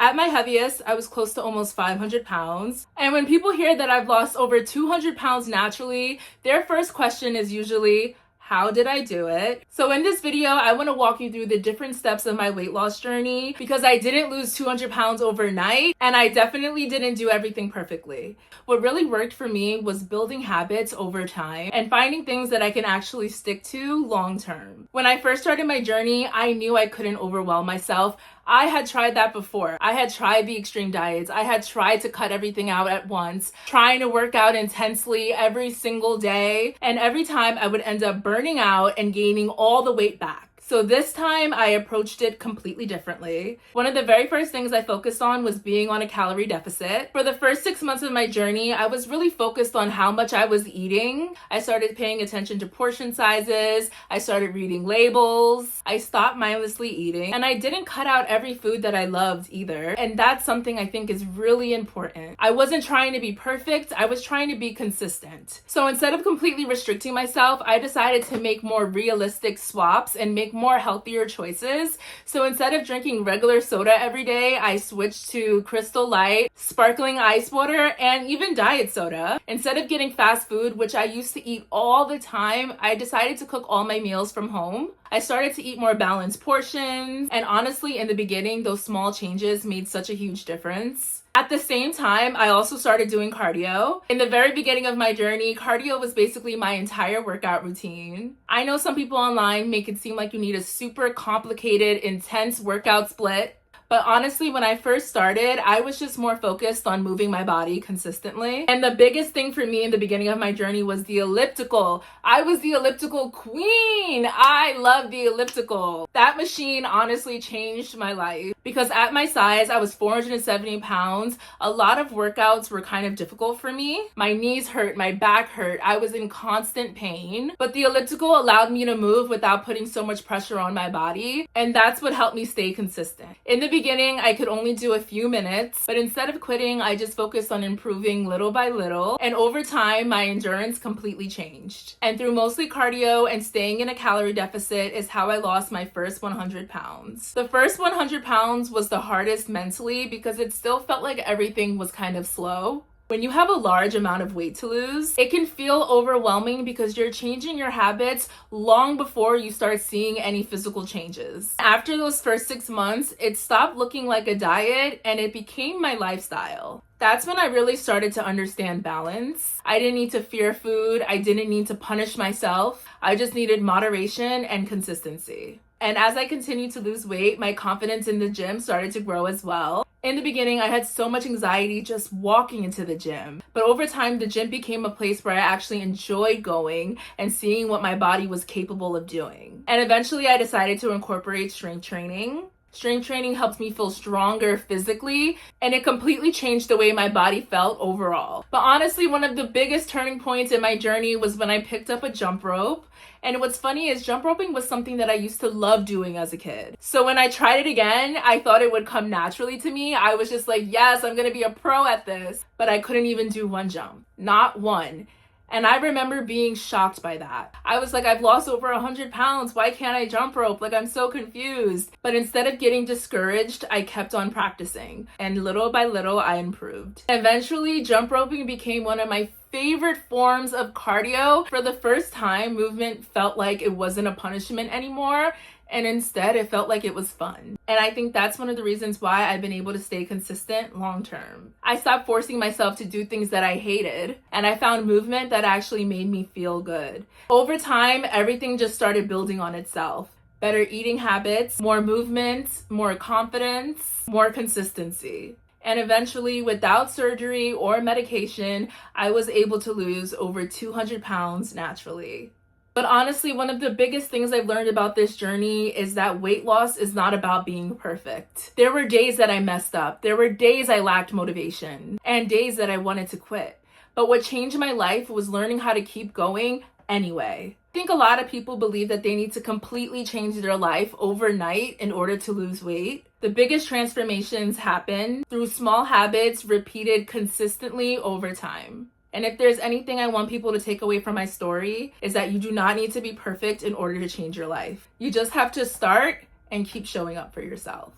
At my heaviest, I was close to almost 500 pounds. And when people hear that I've lost over 200 pounds naturally, their first question is usually, how did I do it? So in this video, I want to walk you through the different steps of my weight loss journey because I didn't lose 200 pounds overnight and I definitely didn't do everything perfectly. What really worked for me was building habits over time and finding things that I can actually stick to long term. When I first started my journey, I knew I couldn't overwhelm myself. I had tried that before. I had tried the extreme diets. I had tried to cut everything out at once, trying to work out intensely every single day. And every time I would end up burning out and gaining all the weight back. So this time I approached it completely differently. One of the very first things I focused on was being on a calorie deficit. For the first 6 months of my journey, I was really focused on how much I was eating. I started paying attention to portion sizes. I started reading labels. I stopped mindlessly eating. And I didn't cut out every food that I loved either. And that's something I think is really important. I wasn't trying to be perfect. I was trying to be consistent. So instead of completely restricting myself, I decided to make more realistic swaps and make more healthier choices. So instead of drinking regular soda every day, I switched to Crystal Light, sparkling ice water, and even diet soda. Instead of getting fast food, which I used to eat all the time, I decided to cook all my meals from home. I started to eat more balanced portions, and honestly, in the beginning, those small changes made such a huge difference. At the same time, I also started doing cardio. In the very beginning of my journey, cardio was basically my entire workout routine. I know some people online make it seem like you need a super complicated, intense workout split. But honestly, when I first started, I was just more focused on moving my body consistently. And the biggest thing for me in the beginning of my journey was the elliptical. I was the elliptical queen. I love the elliptical. That machine honestly changed my life because at my size, I was 470 pounds. A lot of workouts were kind of difficult for me. My knees hurt, my back hurt. I was in constant pain. But the elliptical allowed me to move without putting so much pressure on my body. And that's what helped me stay consistent. In the beginning, I could only do a few minutes, but instead of quitting, I just focused on improving little by little. And over time, my endurance completely changed. And through mostly cardio and staying in a calorie deficit is how I lost my first 100 pounds. The first 100 pounds was the hardest mentally because it still felt like everything was kind of slow. When you have a large amount of weight to lose, it can feel overwhelming because you're changing your habits long before you start seeing any physical changes. After those first 6 months, it stopped looking like a diet and it became my lifestyle. That's when I really started to understand balance. I didn't need to fear food. I didn't need to punish myself. I just needed moderation and consistency. And as I continued to lose weight, my confidence in the gym started to grow as well. In the beginning, I had so much anxiety just walking into the gym. But over time, the gym became a place where I actually enjoyed going and seeing what my body was capable of doing. And eventually, I decided to incorporate strength training. Strength training helped me feel stronger physically, and it completely changed the way my body felt overall. But honestly, one of the biggest turning points in my journey was when I picked up a jump rope. And what's funny is jump roping was something that I used to love doing as a kid. So when I tried it again, I thought it would come naturally to me. I was just like, yes, I'm gonna be a pro at this. But I couldn't even do one jump, not one. And I remember being shocked by that. I was like, I've lost over 100 pounds. Why can't I jump rope? Like, I'm so confused. But instead of getting discouraged, I kept on practicing. And little by little, I improved. Eventually, jump roping became one of my favorite forms of cardio. For the first time, movement felt like it wasn't a punishment anymore. And instead, it felt like it was fun. And I think that's one of the reasons why I've been able to stay consistent long term. I stopped forcing myself to do things that I hated, and I found movement that actually made me feel good. Over time, everything just started building on itself. Better eating habits, more movement, more confidence, more consistency. And eventually, without surgery or medication, I was able to lose over 200 pounds naturally. But honestly, one of the biggest things I've learned about this journey is that weight loss is not about being perfect. There were days that I messed up. There were days I lacked motivation and days that I wanted to quit. But what changed my life was learning how to keep going anyway. I think a lot of people believe that they need to completely change their life overnight in order to lose weight. The biggest transformations happen through small habits repeated consistently over time. And if there's anything I want people to take away from my story, is that you do not need to be perfect in order to change your life. You just have to start and keep showing up for yourself.